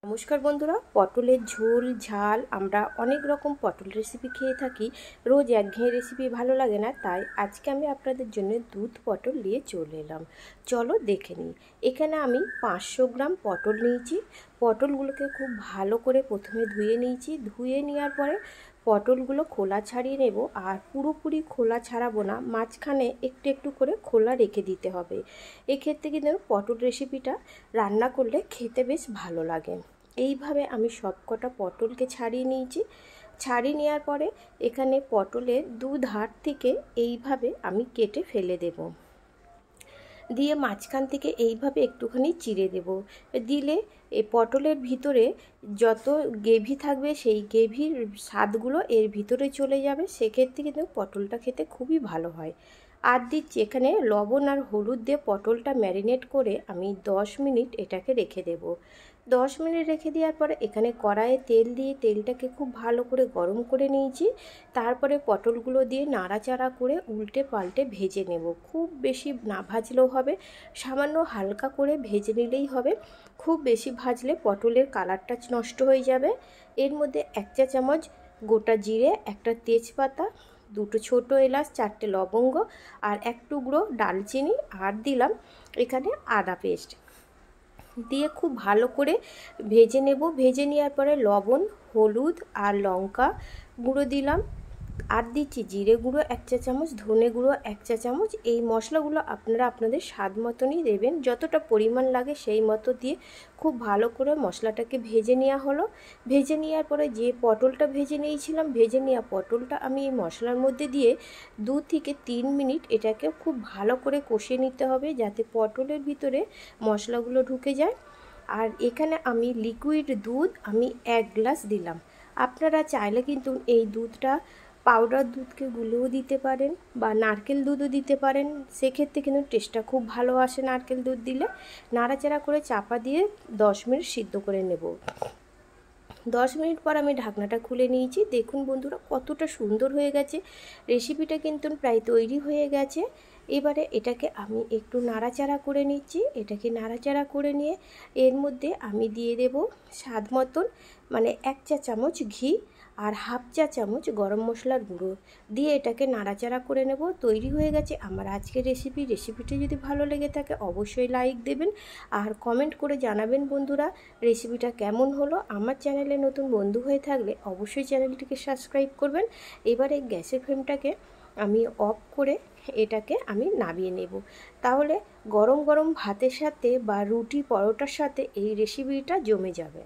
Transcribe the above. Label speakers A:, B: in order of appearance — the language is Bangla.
A: নমস্কার বন্ধুরা, পটলের ঝোল ঝাল আমরা অনেক রকম পটল রেসিপি খেয়ে থাকি। রোজ একঘেয়ে রেসিপি ভালো লাগে না, তাই আজকে আমি আপনাদের জন্য দুধ পটল নিয়ে চলে এলাম। চলো দেখে নিই। এখানে আমি 500 গ্রাম পটল নিয়েছি। পটলগুলোকে খুব ভালো করে প্রথমে ধুয়ে নিয়েছি। ধুয়ে নেওয়ার পরে পটলগুলো খোলা ছাড়িয়ে নেব, আর পুরোপুরি খোলা ছাড়াবো না, মাঝখানে একটু একটু করে খোলা রেখে দিতে হবে। এক্ষেত্রে কিন্তু পটল রেসিপিটা রান্না করলে খেতে বেশ ভালো লাগে। এইভাবে আমি সব কটা পটলকে ছাড়িয়ে নিয়েছি। ছাড়িয়ে নেওয়ার পরে এখানে পটলের দু ধার থেকে এইভাবে আমি কেটে ফেলে দেব, দিয়ে মাঝখান থেকে এইভাবে একটুখানি চিড়ে দেব। দিলে এই পটলের ভিতরে যত গ্রেভি থাকবে সেই গ্রেভির স্বাদগুলো এর ভিতরে চলে যাবে। সেক্ষেত্রে কিন্তু পটলটা খেতে খুবই ভালো হয়। আর দিচ্ছি এখানে লবণ আর হলুদ দিয়ে পটলটা ম্যারিনেট করে আমি 10 মিনিট এটাকে রেখে দেব। 10 মিনিট রেখে দেওয়ার পরে এখানে কড়াইয়ে তেল দিয়ে তেলটাকে খুব ভালো করে গরম করে নিয়েছি। তারপরে পটলগুলো দিয়ে নাড়াচাড়া করে উল্টে পাল্টে ভেজে নেব। খুব বেশি না ভাজলেও হবে, সামান্য হালকা করে ভেজে নিলেই হবে। খুব বেশি ভাজলে পটলের কালারটা নষ্ট হয়ে যাবে। এর মধ্যে 1 চা চামচ গোটা জিরে, একটা তেজপাতা, দুটো ছোট এলাচ, 4টে লবঙ্গ আর 1 টুকরো ডালচিনি, আর দিলাম এখানে আদা পেস্ট দিয়ে খুব ভালো করে ভেজে নেব। ভেজে নেওয়ার পরে লবণ, হলুদ আর লঙ্কা গুঁড়ো দিলাম, আর দিচ্ছি জিরে গুঁড়ো 1 চা চামচ, ধনে গুঁড়ো 1 চা চামচ। এই মশলাগুলো আপনারা আপনাদের স্বাদ মতনই দেবেন, যতটা পরিমাণ লাগে সেই মতো দিয়ে খুব ভালো করে মশলাটাকে ভেজে নেওয়া হলো। ভেজে নেওয়ার পরে যে পটলটা ভেজে নিয়েছিলাম, ভেজে নেওয়া পটলটা আমি এই মশলার মধ্যে দিয়ে 2 থেকে 3 মিনিট এটাকে খুব ভালো করে কষিয়ে নিতে হবে, যাতে পটলের ভিতরে মশলাগুলো ঢুকে যায়। আর এখানে আমি লিকুইড দুধ আমি 1 গ্লাস দিলাম। আপনারা চাইলে কিন্তু এই দুধটা পাউডার দুধকে গুলেও দিতে পারেন বা নারকেল দুধও দিতে পারেন। সেক্ষেত্রে কিন্তু টেস্টটা খুব ভালো আসে নারকেল দুধ দিলে। নাড়াচাড়া করে চাপা দিয়ে 10 মিনিট সিদ্ধ করে নেব। 10 মিনিট পর আমি ঢাকনাটা খুলে নিয়েছি। দেখুন বন্ধুরা, কতটা সুন্দর হয়ে গেছে। রেসিপিটা কিন্তু প্রায় তৈরি হয়ে গেছে। এবারে এটাকে আমি একটু নাড়াচাড়া করে নিচ্ছি। এটাকে নাড়াচাড়া করে নিয়ে এর মধ্যে আমি দিয়ে দেব স্বাদ মতন, মানে 1 চা চামচ ঘি আর 1/2 চা চামচ গরম মশলার গুঁড়ো দিয়ে এটাকে নাড়াচাড়া করে নেব। তৈরি হয়ে গেছে আমার আজকের রেসিপি। রেসিপিটা যদি ভালো লেগে থাকে অবশ্যই লাইক দেবেন আর কমেন্ট করে জানাবেন বন্ধুরা রেসিপিটা কেমন হলো। আমার চ্যানেলে নতুন বন্ধু হয়ে থাকলে অবশ্যই চ্যানেলটিকে সাবস্ক্রাইব করবেন। এবারে গ্যাসের ফ্লেমটাকে আমি অফ করে এটাকে আমি নামিয়ে নেব। তাহলে গরম গরম ভাতের সাথে বা রুটি পরোটার সাথে এই রেসিপিটা জমে যাবে।